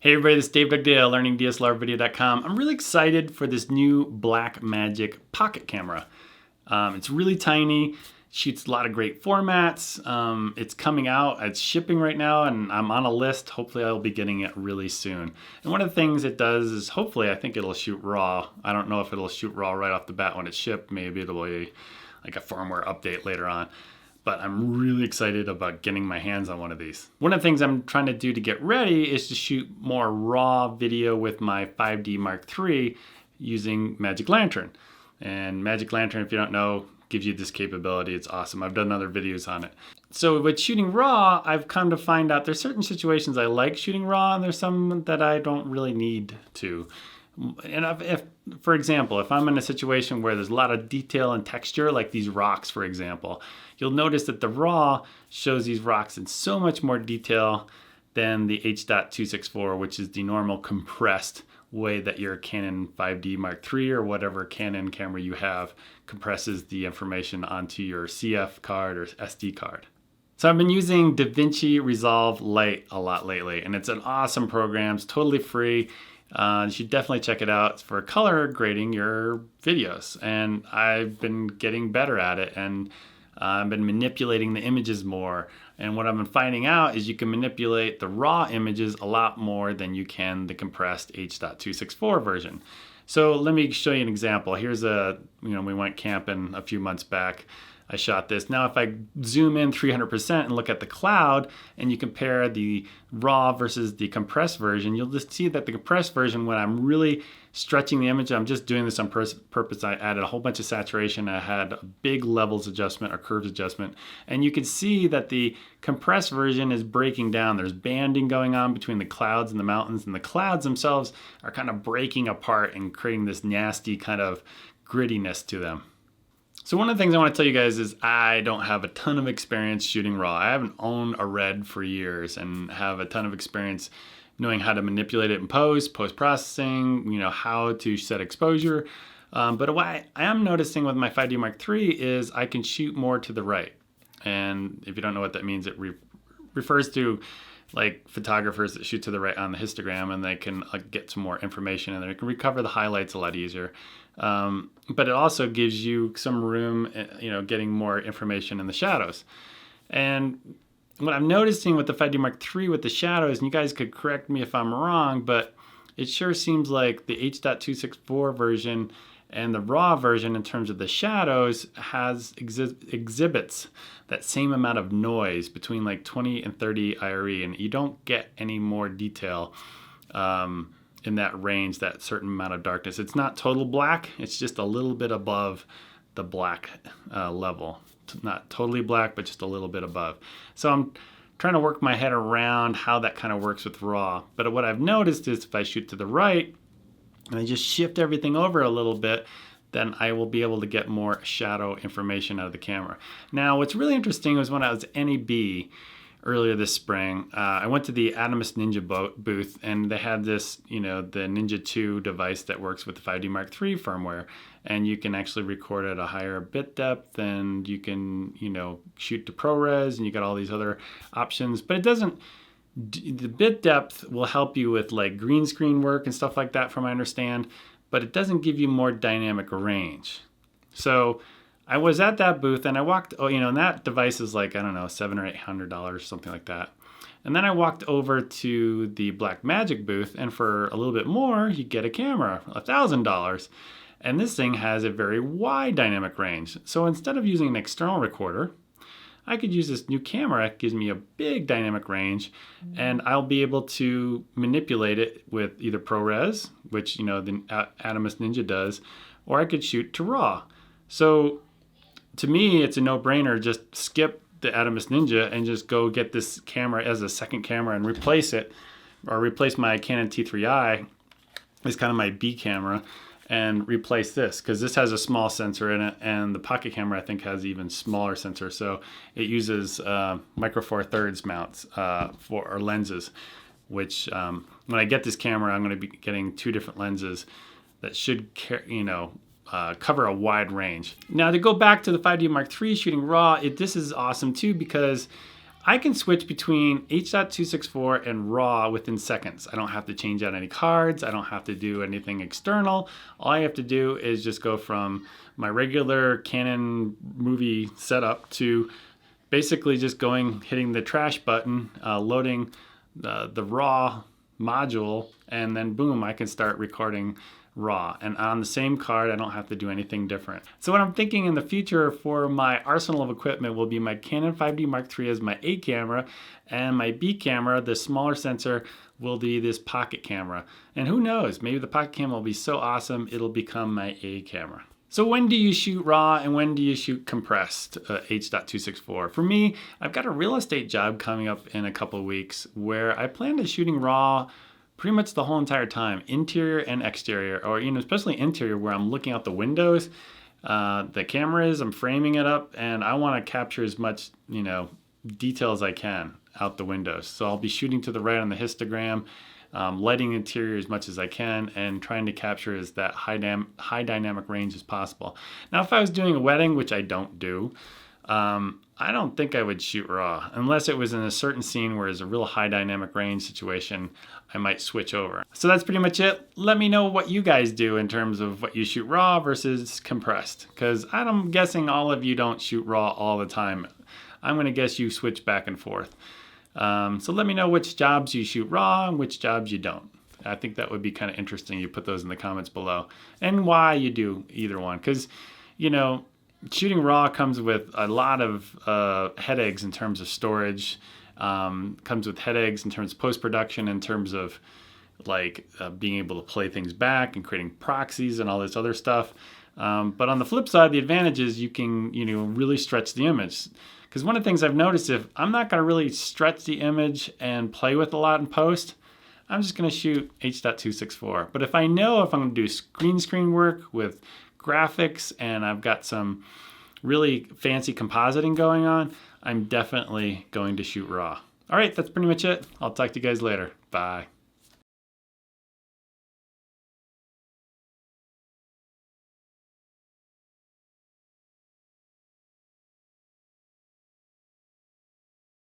Hey everybody, this is Dave Dugdale, learningdslrvideo.com. I'm really excited for this new Blackmagic pocket camera. It's really tiny, shoots a lot of great formats. It's coming out, it's shipping right now, and I'm on a list. Hopefully I'll be getting it really soon. And one of the things it does is hopefully I think it'll shoot RAW. I don't know if it'll shoot RAW right off the bat when it's shipped. Maybe it'll be like a firmware update later on. But I'm really excited about getting my hands on one of these. One of the things I'm trying to do to get ready is to shoot more raw video with my 5D Mark III using Magic Lantern. And Magic Lantern, if you don't know, gives you this capability. It's awesome. I've done other videos on it. So with shooting raw, I've come to find out there's certain situations I like shooting raw and there's some that I don't really need to. And if, for example, if I'm in a situation where there's a lot of detail and texture, like these rocks, for example, you'll notice that the RAW shows these rocks in so much more detail than the H.264, which is the normal compressed way that your Canon 5D Mark III or whatever Canon camera you have compresses the information onto your CF card or SD card. So I've been using DaVinci Resolve Lite a lot lately, and it's an awesome program. It's totally free. You should definitely check it out. It's for color grading your videos, and I've been getting better at it, and I've been manipulating the images more. And what I've been finding out is you can manipulate the raw images a lot more than you can the compressed H.264 version. So let me show you an example. Here's we went camping a few months back. I shot this. Now if I zoom in 300% and look at the cloud and you compare the raw versus the compressed version, you'll just see that the compressed version, when I'm really stretching the image, I'm just doing this on purpose. I added a whole bunch of saturation. I had a big levels adjustment or curves adjustment. And you can see that the compressed version is breaking down. There's banding going on between the clouds and the mountains, and the clouds themselves are kind of breaking apart and creating this nasty kind of grittiness to them. So one of the things I want to tell you guys is I don't have a ton of experience shooting raw. I haven't owned a Red for years and have a ton of experience knowing how to manipulate it in post-processing, how to set exposure. But what I am noticing with my 5D Mark III is I can shoot more to the right. And if you don't know what that means, it refers to like photographers that shoot to the right on the histogram, and they can get some more information and they can recover the highlights a lot easier. But it also gives you some room, getting more information in the shadows. And what I'm noticing with the 5D Mark III with the shadows, and you guys could correct me if I'm wrong, but it sure seems like the H.264 version and the raw version in terms of the shadows exhibits that same amount of noise between like 20 and 30 IRE, and you don't get any more detail in that range, that certain amount of darkness. It's not total black, it's just a little bit above the black level. Not totally black, but just a little bit above. So I'm trying to work my head around how that kind of works with raw. But what I've noticed is if I shoot to the right and I just shift everything over a little bit, then I will be able to get more shadow information out of the camera. Now, what's really interesting was when I was at NAB earlier this spring, I went to the Adamus Ninja booth, and they had this, the Ninja 2 device that works with the 5D Mark III firmware, and you can actually record at a higher bit depth, and you can, shoot to ProRes, and you got all these other options, but it doesn't. The bit depth will help you with like green screen work and stuff like that, from what I understand, but it doesn't give you more dynamic range. So I was at that booth and I walked, and that device is like, I don't know, $700 or $800, something like that. And then I walked over to the Blackmagic booth, and for a little bit more, you get a camera, $1,000. And this thing has a very wide dynamic range. So instead of using an external recorder, I could use this new camera. It gives me a big dynamic range, and I'll be able to manipulate it with either ProRes, which, the Adamus Ninja does, or I could shoot to RAW. So to me, it's a no-brainer. Just skip the Adamus Ninja and just go get this camera as a second camera and replace it, or replace my Canon T3i as kind of my B camera, and replace this, because this has a small sensor in it, and the pocket camera I think has even smaller sensor. So it uses micro four thirds mounts or lenses, which when I get this camera, I'm going to be getting two different lenses that should cover a wide range. Now to go back to the 5D Mark III shooting raw, this is awesome too, because I can switch between H.264 and RAW within seconds. I don't have to change out any cards. I don't have to do anything external. All I have to do is just go from my regular Canon movie setup to basically just hitting the trash button, loading the RAW module, and then boom, I can start recording RAW. And on the same card, I don't have to do anything different. So what I'm thinking in the future for my arsenal of equipment will be my Canon 5D Mark III as my A camera, and my B camera, the smaller sensor, will be this pocket camera. And who knows, maybe the pocket camera will be so awesome, it'll become my A camera. So when do you shoot RAW and when do you shoot compressed H.264? For me, I've got a real estate job coming up in a couple of weeks where I plan on shooting RAW pretty much the whole entire time, interior and exterior, or especially interior where I'm looking out the windows. The camera is, I'm framing it up, and I want to capture as much detail as I can out the windows. So I'll be shooting to the right on the histogram, lighting the interior as much as I can, and trying to capture as that high dynamic range as possible. Now, if I was doing a wedding, which I don't do, I don't think I would shoot RAW unless it was in a certain scene where it's a real high dynamic range situation. I might switch over. So that's pretty much it. Let me know what you guys do in terms of what you shoot RAW versus compressed, because I'm guessing all of you don't shoot RAW all the time. I'm going to guess you switch back and forth. So let me know which jobs you shoot RAW and which jobs you don't. I think that would be kind of interesting. You put those in the comments below, and why you do either one, because shooting RAW comes with a lot of headaches in terms of storage, comes with headaches in terms of post-production, in terms of being able to play things back and creating proxies and all this other stuff. But on the flip side, the advantage is you can really stretch the image. Because one of the things I've noticed, if I'm not going to really stretch the image and play with a lot in post, I'm just going to shoot H.264. But if I know if I'm going to do screen work with graphics and I've got some really fancy compositing going on, I'm definitely going to shoot RAW. All right, that's pretty much it. I'll talk to you guys later. Bye.